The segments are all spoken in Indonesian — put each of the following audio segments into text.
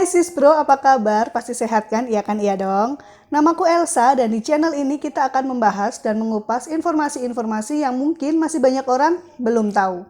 Hai sis bro, apa kabar? Pasti sehat kan? Iya kan? Iya dong. Namaku Elsa dan di channel ini kita akan membahas dan mengupas informasi-informasi yang mungkin masih banyak orang belum tahu.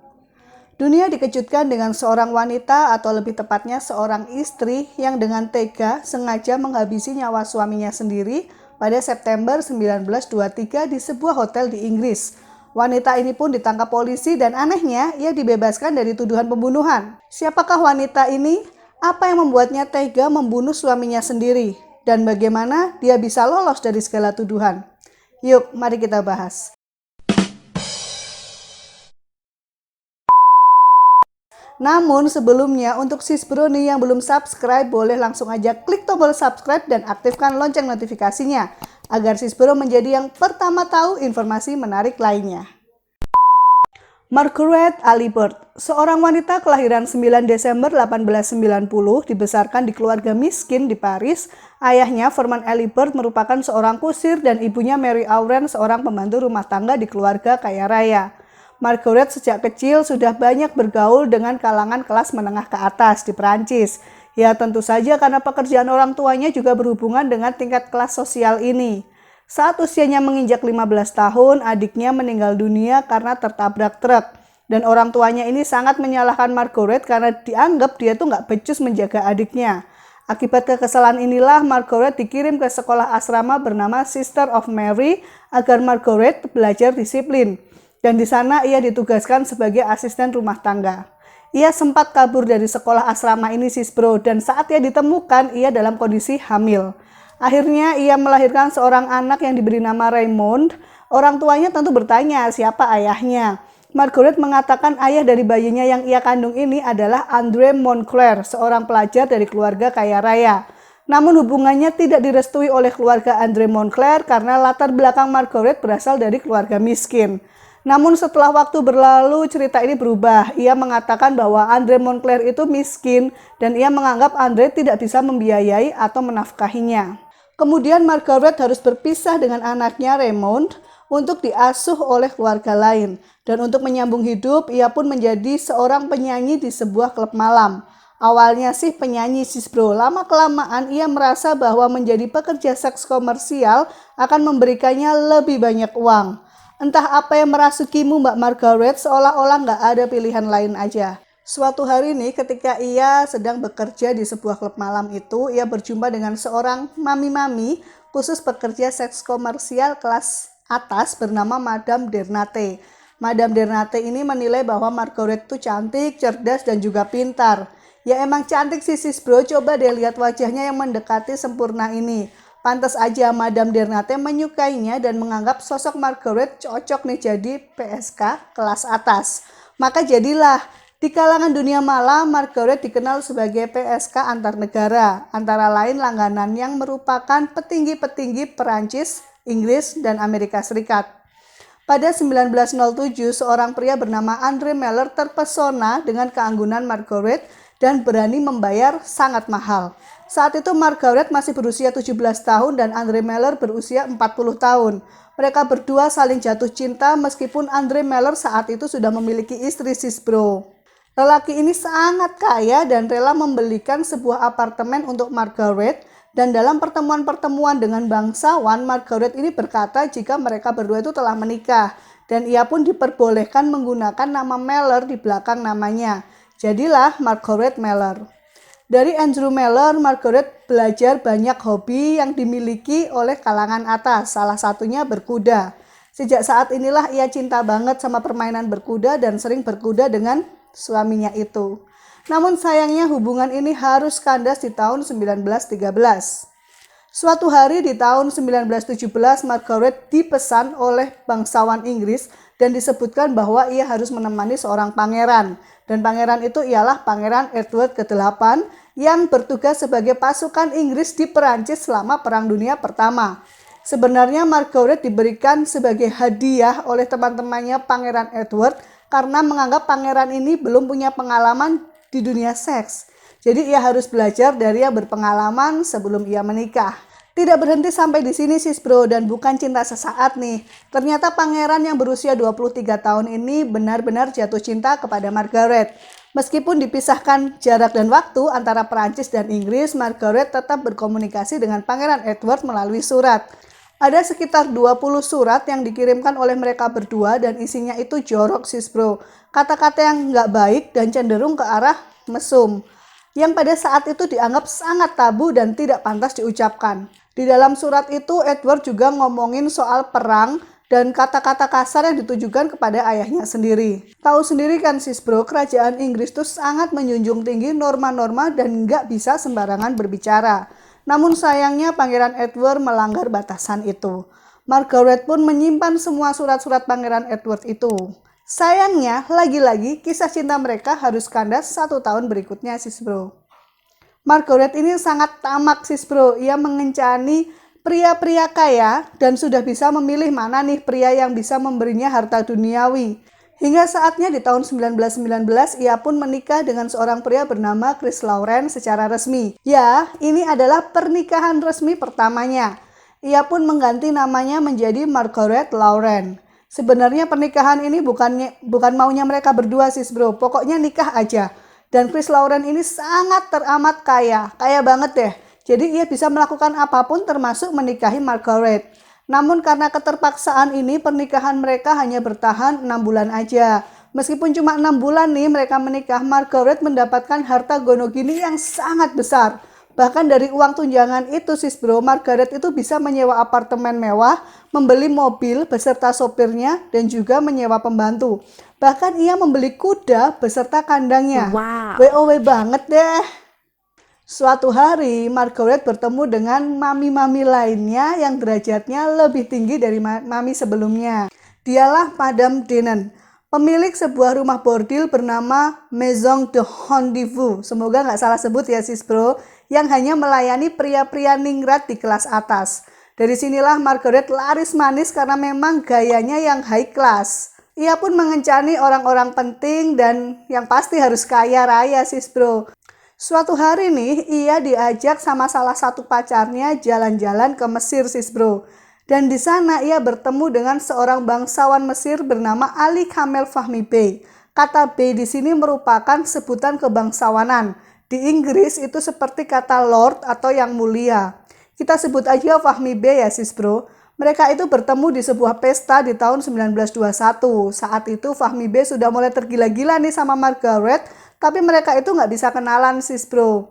Dunia dikejutkan dengan seorang wanita atau lebih tepatnya seorang istri yang dengan tega sengaja menghabisi nyawa suaminya sendiri pada September 1923 di sebuah hotel di Inggris. Wanita ini pun ditangkap polisi dan anehnya ia dibebaskan dari tuduhan pembunuhan. Siapakah wanita ini? Apa yang membuatnya tega membunuh suaminya sendiri? Dan bagaimana dia bisa lolos dari segala tuduhan? Yuk, mari kita bahas. Namun sebelumnya untuk sis bro nih yang belum subscribe, boleh langsung aja klik tombol subscribe dan aktifkan lonceng notifikasinya agar sis bro menjadi yang pertama tahu informasi menarik lainnya. Margaret Alibert, seorang wanita kelahiran 9 Desember 1890, dibesarkan di keluarga miskin di Paris. Ayahnya, Firmin Alibert, merupakan seorang kusir dan ibunya Mary Auren, seorang pembantu rumah tangga di keluarga kaya raya. Margaret sejak kecil sudah banyak bergaul dengan kalangan kelas menengah ke atas di Perancis. Ya tentu saja karena pekerjaan orang tuanya juga berhubungan dengan tingkat kelas sosial ini. Saat usianya menginjak 15 tahun, adiknya meninggal dunia karena tertabrak truk. Dan orang tuanya ini sangat menyalahkan Margaret karena dianggap dia tuh nggak becus menjaga adiknya. Akibat kekesalan inilah Margaret dikirim ke sekolah asrama bernama Sister of Mary agar Margaret belajar disiplin. Dan di sana ia ditugaskan sebagai asisten rumah tangga. Ia sempat kabur dari sekolah asrama ini sis bro, dan saat ia ditemukan ia dalam kondisi hamil. Akhirnya ia melahirkan seorang anak yang diberi nama Raymond. Orang tuanya tentu bertanya siapa ayahnya. Margaret mengatakan ayah dari bayinya yang ia kandung ini adalah André Moncler, seorang pelajar dari keluarga kaya raya. Namun hubungannya tidak direstui oleh keluarga André Moncler karena latar belakang Margaret berasal dari keluarga miskin. Namun setelah waktu berlalu cerita ini berubah. Ia mengatakan bahwa André Moncler itu miskin dan ia menganggap André tidak bisa membiayai atau menafkahinya. Kemudian Margaret harus berpisah dengan anaknya Raymond untuk diasuh oleh keluarga lain. Dan untuk menyambung hidup, ia pun menjadi seorang penyanyi di sebuah klub malam. Awalnya sih penyanyi sis bro, lama-kelamaan ia merasa bahwa menjadi pekerja seks komersial akan memberikannya lebih banyak uang. Entah apa yang merasukimu Mbak Margaret, seolah-olah nggak ada pilihan lain aja. Suatu hari nih ketika ia sedang bekerja di sebuah klub malam itu, ia berjumpa dengan seorang mami-mami khusus pekerja seks komersial kelas atas bernama Madame Dernate. Madame Dernate ini menilai bahwa Margaret tuh cantik, cerdas, dan juga pintar. Ya emang cantik sih sis bro, coba deh lihat wajahnya yang mendekati sempurna ini. Pantas aja Madame Dernate menyukainya dan menganggap sosok Margaret cocok nih jadi PSK kelas atas. Maka jadilah di kalangan dunia malam Margaret dikenal sebagai PSK antar negara, antara lain langganan yang merupakan petinggi-petinggi Perancis, Inggris, dan Amerika Serikat. Pada 1907, seorang pria bernama André Miller terpesona dengan keanggunan Margaret dan berani membayar sangat mahal. Saat itu Margaret masih berusia 17 tahun dan André Miller berusia 40 tahun. Mereka berdua saling jatuh cinta meskipun André Miller saat itu sudah memiliki istri sis bro. Lelaki ini sangat kaya dan rela membelikan sebuah apartemen untuk Margaret. Dan dalam pertemuan-pertemuan dengan bangsawan, Margaret ini berkata jika mereka berdua itu telah menikah. Dan ia pun diperbolehkan menggunakan nama Miller di belakang namanya. Jadilah Margaret Miller. Dari Andrew Miller, Margaret belajar banyak hobi yang dimiliki oleh kalangan atas, salah satunya berkuda. Sejak saat inilah ia cinta banget sama permainan berkuda dan sering berkuda dengan suaminya itu. Namun sayangnya hubungan ini harus kandas di tahun 1913. Suatu hari di tahun 1917, Margaret dipesan oleh bangsawan Inggris dan disebutkan bahwa ia harus menemani seorang pangeran. Dan pangeran itu ialah Pangeran Edward ke-8 yang bertugas sebagai pasukan Inggris di Perancis selama Perang Dunia Pertama. Sebenarnya Margaret diberikan sebagai hadiah oleh teman-temannya Pangeran Edward karena menganggap pangeran ini belum punya pengalaman di dunia seks. Jadi ia harus belajar dari yang berpengalaman sebelum ia menikah. Tidak berhenti sampai di sini sis bro, dan bukan cinta sesaat nih. Ternyata pangeran yang berusia 23 tahun ini benar-benar jatuh cinta kepada Margaret. Meskipun dipisahkan jarak dan waktu antara Perancis dan Inggris, Margaret tetap berkomunikasi dengan Pangeran Edward melalui surat. Ada sekitar 20 surat yang dikirimkan oleh mereka berdua dan isinya itu jorok sis bro. Kata-kata yang nggak baik dan cenderung ke arah mesum, yang pada saat itu dianggap sangat tabu dan tidak pantas diucapkan. Di dalam surat itu Edward juga ngomongin soal perang dan kata-kata kasar yang ditujukan kepada ayahnya sendiri. Tahu sendiri kan sis bro, kerajaan Inggris itu sangat menjunjung tinggi norma-norma dan nggak bisa sembarangan berbicara. Namun sayangnya Pangeran Edward melanggar batasan itu. Margaret pun menyimpan semua surat-surat Pangeran Edward itu. Sayangnya, lagi-lagi kisah cinta mereka harus kandas 1 tahun berikutnya sis bro. Margaret ini sangat tamak sis bro, ia mengencani pria-pria kaya dan sudah bisa memilih mana nih pria yang bisa memberinya harta duniawi. Hingga saatnya di tahun 1919 ia pun menikah dengan seorang pria bernama Chris Lawrence secara resmi. Ya, ini adalah pernikahan resmi pertamanya. Ia pun mengganti namanya menjadi Margaret Lawrence. Sebenarnya pernikahan ini bukan maunya mereka berdua sis bro, pokoknya nikah aja. Dan Chris Lawrence ini sangat teramat kaya banget deh. Jadi ia bisa melakukan apapun termasuk menikahi Margaret. Namun karena keterpaksaan ini pernikahan mereka hanya bertahan 6 bulan aja. Meskipun cuma 6 bulan nih mereka menikah, Margaret mendapatkan harta gono gini yang sangat besar. Bahkan dari uang tunjangan itu sis bro, Margaret itu bisa menyewa apartemen mewah, membeli mobil beserta sopirnya dan juga menyewa pembantu. Bahkan ia membeli kuda beserta kandangnya. Wow. WOW banget deh. Suatu hari, Margaret bertemu dengan mami-mami lainnya yang derajatnya lebih tinggi dari mami sebelumnya. Dialah Madame Denon, pemilik sebuah rumah bordil bernama Maison de Rendez-vous. Semoga nggak salah sebut ya sis bro, yang hanya melayani pria-pria ningrat di kelas atas. Dari sinilah Margaret laris manis karena memang gayanya yang high class. Ia pun mengencani orang-orang penting dan yang pasti harus kaya raya sis bro. Suatu hari nih, ia diajak sama salah satu pacarnya jalan-jalan ke Mesir sis bro. Dan di sana ia bertemu dengan seorang bangsawan Mesir bernama Ali Kamel Fahmi Bey. Kata Bey di sini merupakan sebutan kebangsawanan. Di Inggris itu seperti kata Lord atau yang mulia. Kita sebut aja Fahmi Bey ya sis bro. Mereka itu bertemu di sebuah pesta di tahun 1921. Saat itu Fahmi Bey sudah mulai tergila-gila nih sama Margaret. Tapi mereka itu nggak bisa kenalan sis bro.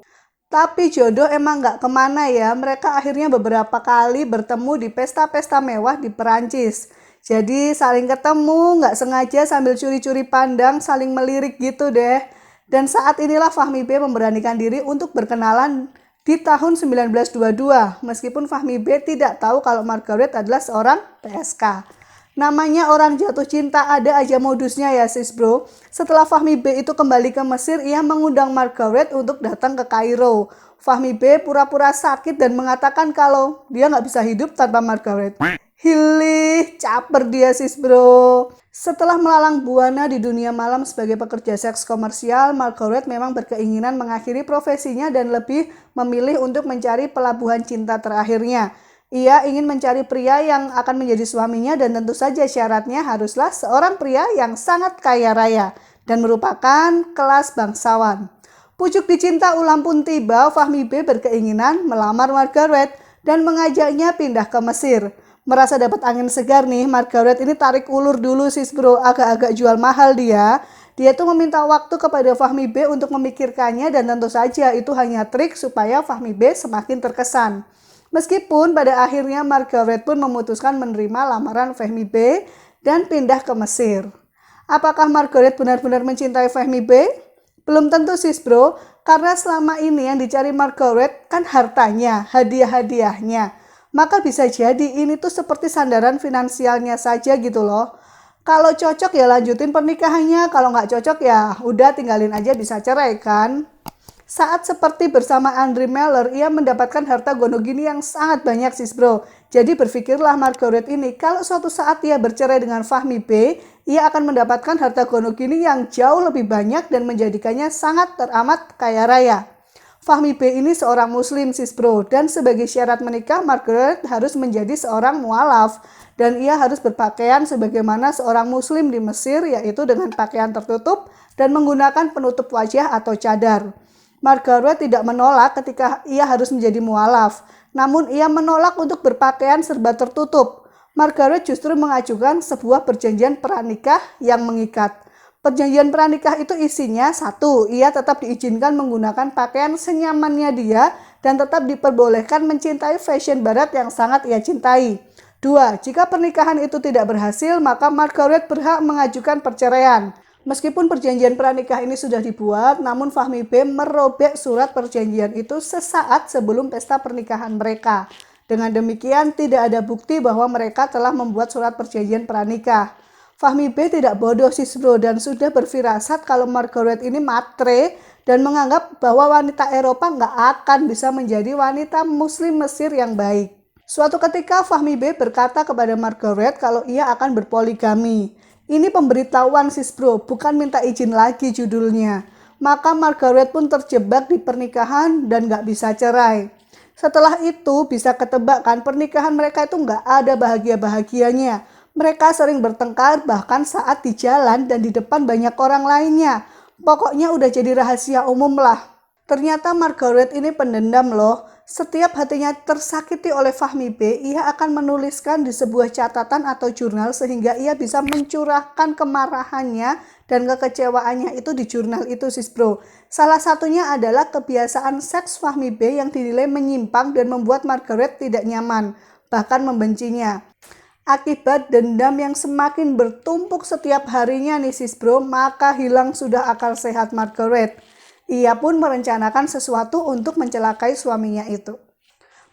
Tapi jodoh emang nggak kemana ya. Mereka akhirnya beberapa kali bertemu di pesta-pesta mewah di Perancis. Jadi saling ketemu, nggak sengaja sambil curi-curi pandang, saling melirik gitu deh. Dan saat inilah Fahmi Bey memberanikan diri untuk berkenalan di tahun 1922. Meskipun Fahmi Bey tidak tahu kalau Margaret adalah seorang PSK. Namanya orang jatuh cinta ada aja modusnya ya sis bro. Setelah Fahmi Bey itu kembali ke Mesir, ia mengundang Margaret untuk datang ke Kairo. Fahmi Bey pura-pura sakit dan mengatakan kalau dia nggak bisa hidup tanpa Margaret. Hilih, caper dia sis bro. Setelah melalang buana di dunia malam sebagai pekerja seks komersial, Margaret memang berkeinginan mengakhiri profesinya dan lebih memilih untuk mencari pelabuhan cinta terakhirnya. Ia ingin mencari pria yang akan menjadi suaminya dan tentu saja syaratnya haruslah seorang pria yang sangat kaya raya dan merupakan kelas bangsawan. Pucuk dicinta ulam pun tiba, Fahmi Bey berkeinginan melamar Margaret dan mengajaknya pindah ke Mesir. Merasa dapat angin segar nih, Margaret ini tarik ulur dulu sis bro, agak-agak jual mahal dia. Dia tuh meminta waktu kepada Fahmi Bey untuk memikirkannya dan tentu saja itu hanya trik supaya Fahmi Bey semakin terkesan. Meskipun pada akhirnya Margaret pun memutuskan menerima lamaran Fahmi Bey dan pindah ke Mesir. Apakah Margaret benar-benar mencintai Fahmi Bey? Belum tentu sis bro, karena selama ini yang dicari Margaret kan hartanya, hadiah-hadiahnya. Maka bisa jadi ini tuh seperti sandaran finansialnya saja gitu loh. Kalau cocok ya lanjutin pernikahannya, kalau nggak cocok ya udah tinggalin aja, bisa cerai kan. Saat seperti bersama Andrew Mellor, ia mendapatkan harta gono gini yang sangat banyak sis bro. Jadi berpikirlah Margaret ini, kalau suatu saat ia bercerai dengan Fahmi Bey, ia akan mendapatkan harta gono gini yang jauh lebih banyak dan menjadikannya sangat teramat kaya raya. Fahmi B ini seorang muslim sis bro, dan sebagai syarat menikah Margaret harus menjadi seorang mualaf dan ia harus berpakaian sebagaimana seorang muslim di Mesir, yaitu dengan pakaian tertutup dan menggunakan penutup wajah atau cadar. Margaret tidak menolak ketika ia harus menjadi mualaf, namun ia menolak untuk berpakaian serba tertutup. Margaret justru mengajukan sebuah perjanjian pranikah yang mengikat. Perjanjian pranikah itu isinya: 1. Ia tetap diizinkan menggunakan pakaian senyamannya dia dan tetap diperbolehkan mencintai fashion barat yang sangat ia cintai. 2. Jika pernikahan itu tidak berhasil, maka Margaret berhak mengajukan perceraian. Meskipun perjanjian pranikah ini sudah dibuat, namun Fahmi B merobek surat perjanjian itu sesaat sebelum pesta pernikahan mereka. Dengan demikian, tidak ada bukti bahwa mereka telah membuat surat perjanjian pranikah. Fahmi B tidak bodoh sis bro dan sudah berfirasat kalau Margaret ini matre dan menganggap bahwa wanita Eropa nggak akan bisa menjadi wanita muslim Mesir yang baik. Suatu ketika Fahmi B berkata kepada Margaret kalau ia akan berpoligami. Ini pemberitahuan sis bro, bukan minta izin lagi judulnya. Maka Margaret pun terjebak di pernikahan dan nggak bisa cerai. Setelah itu bisa ketebak kan, pernikahan mereka itu nggak ada bahagia-bahagianya. Mereka sering bertengkar bahkan saat di jalan dan di depan banyak orang lainnya. Pokoknya udah jadi rahasia umum lah. Ternyata Margaret ini pendendam loh. Setiap hatinya tersakiti oleh Fahmi B, ia akan menuliskan di sebuah catatan atau jurnal sehingga ia bisa mencurahkan kemarahannya dan kekecewaannya itu di jurnal itu sis bro. Salah satunya adalah kebiasaan seks Fahmi B yang dinilai menyimpang dan membuat Margaret tidak nyaman, bahkan membencinya. Akibat dendam yang semakin bertumpuk setiap harinya nih sis bro, maka hilang sudah akal sehat Margaret. Ia pun merencanakan sesuatu untuk mencelakai suaminya itu.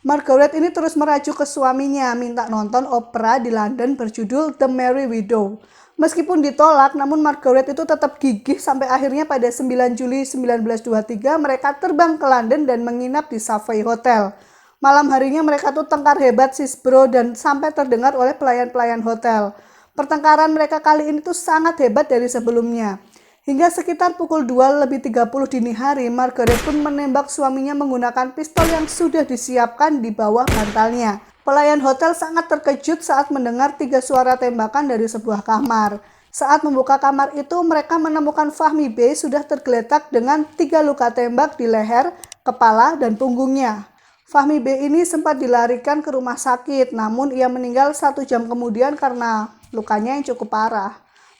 Margaret ini terus merajuk ke suaminya, minta nonton opera di London berjudul The Merry Widow. Meskipun ditolak, namun Margaret itu tetap gigih sampai akhirnya pada 9 Juli 1923 mereka terbang ke London dan menginap di Savoy Hotel. Malam harinya mereka tuh tengkar hebat sis bro dan sampai terdengar oleh pelayan-pelayan hotel. Pertengkaran mereka kali ini tuh sangat hebat dari sebelumnya. Hingga sekitar pukul 2:30 dini hari, Margaret pun menembak suaminya menggunakan pistol yang sudah disiapkan di bawah bantalnya. Pelayan hotel sangat terkejut saat mendengar 3 suara tembakan dari sebuah kamar. Saat membuka kamar itu, mereka menemukan Fahmi B sudah tergeletak dengan 3 luka tembak di leher, kepala, dan punggungnya. Fahmi B ini sempat dilarikan ke rumah sakit, namun ia meninggal 1 jam kemudian karena lukanya yang cukup parah.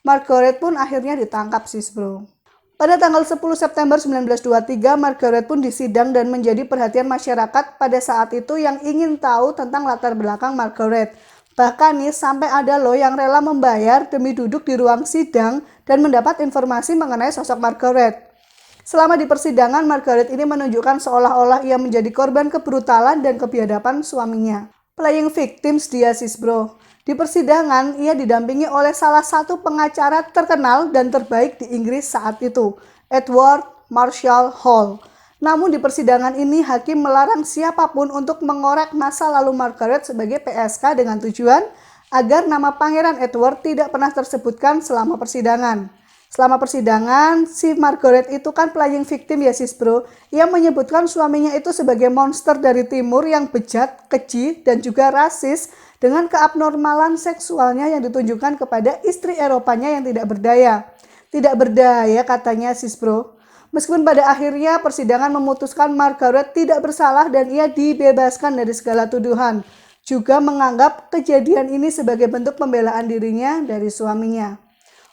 Margaret pun akhirnya ditangkap sis bro. Pada tanggal 10 September 1923, Margaret pun disidang dan menjadi perhatian masyarakat pada saat itu yang ingin tahu tentang latar belakang Margaret. Bahkan nih sampai ada loh yang rela membayar demi duduk di ruang sidang dan mendapat informasi mengenai sosok Margaret. Selama di persidangan, Margaret ini menunjukkan seolah-olah ia menjadi korban kebrutalan dan kebiadaban suaminya. Playing victims dia sis bro. Di persidangan, ia didampingi oleh salah satu pengacara terkenal dan terbaik di Inggris saat itu, Edward Marshall Hall. Namun di persidangan ini, hakim melarang siapapun untuk mengorek masa lalu Margaret sebagai PSK dengan tujuan agar nama Pangeran Edward tidak pernah tersebutkan selama persidangan. Selama persidangan, si Margaret itu kan playing victim ya sis bro. Ia menyebutkan suaminya itu sebagai monster dari timur yang bejat, keji, dan juga rasis dengan keabnormalan seksualnya yang ditunjukkan kepada istri Eropanya yang tidak berdaya. Tidak berdaya katanya sis bro. Meskipun pada akhirnya persidangan memutuskan Margaret tidak bersalah dan ia dibebaskan dari segala tuduhan. Juga menganggap kejadian ini sebagai bentuk pembelaan dirinya dari suaminya.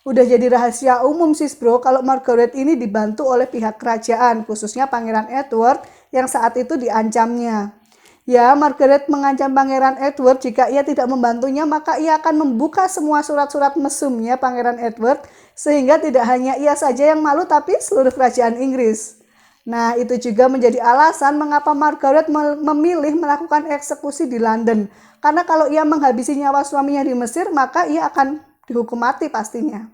Udah jadi rahasia umum sis bro kalau Margaret ini dibantu oleh pihak kerajaan, khususnya Pangeran Edward yang saat itu diancamnya. Ya, Margaret mengancam Pangeran Edward jika ia tidak membantunya maka ia akan membuka semua surat-surat mesumnya Pangeran Edward sehingga tidak hanya ia saja yang malu tapi seluruh kerajaan Inggris. Nah, itu juga menjadi alasan mengapa Margaret memilih melakukan eksekusi di London. Karena kalau ia menghabisi nyawa suaminya di Mesir maka ia akan dihukum mati pastinya.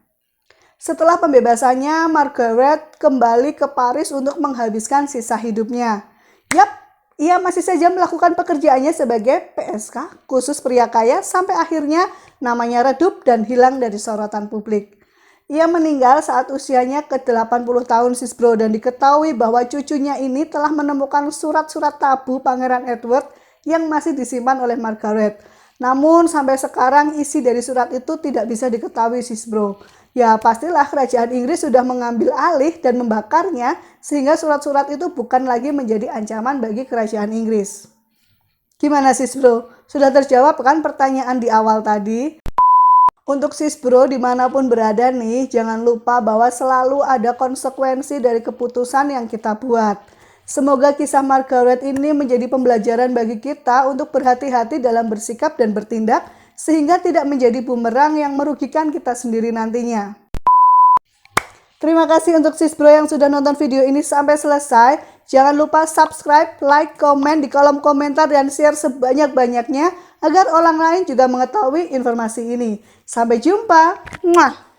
Setelah pembebasannya, Margaret kembali ke Paris untuk menghabiskan sisa hidupnya. Yap, ia masih saja melakukan pekerjaannya sebagai PSK, khusus pria kaya, sampai akhirnya namanya redup dan hilang dari sorotan publik. Ia meninggal saat usianya ke-80 tahun sis bro, dan diketahui bahwa cucunya ini telah menemukan surat-surat tabu Pangeran Edward yang masih disimpan oleh Margaret. Namun sampai sekarang isi dari surat itu tidak bisa diketahui sis bro. Ya pastilah kerajaan Inggris sudah mengambil alih dan membakarnya, sehingga surat-surat itu bukan lagi menjadi ancaman bagi kerajaan Inggris. Gimana sis bro? Sudah terjawab kan pertanyaan di awal tadi? Untuk sis bro dimanapun berada nih, jangan lupa bahwa selalu ada konsekuensi dari keputusan yang kita buat. Semoga kisah Margaret ini menjadi pembelajaran bagi kita untuk berhati-hati dalam bersikap dan bertindak, sehingga tidak menjadi bumerang yang merugikan kita sendiri nantinya. Terima kasih untuk sis bro yang sudah nonton video ini sampai selesai. Jangan lupa subscribe, like, komen di kolom komentar, dan share sebanyak-banyaknya agar orang lain juga mengetahui informasi ini. Sampai jumpa. Muah.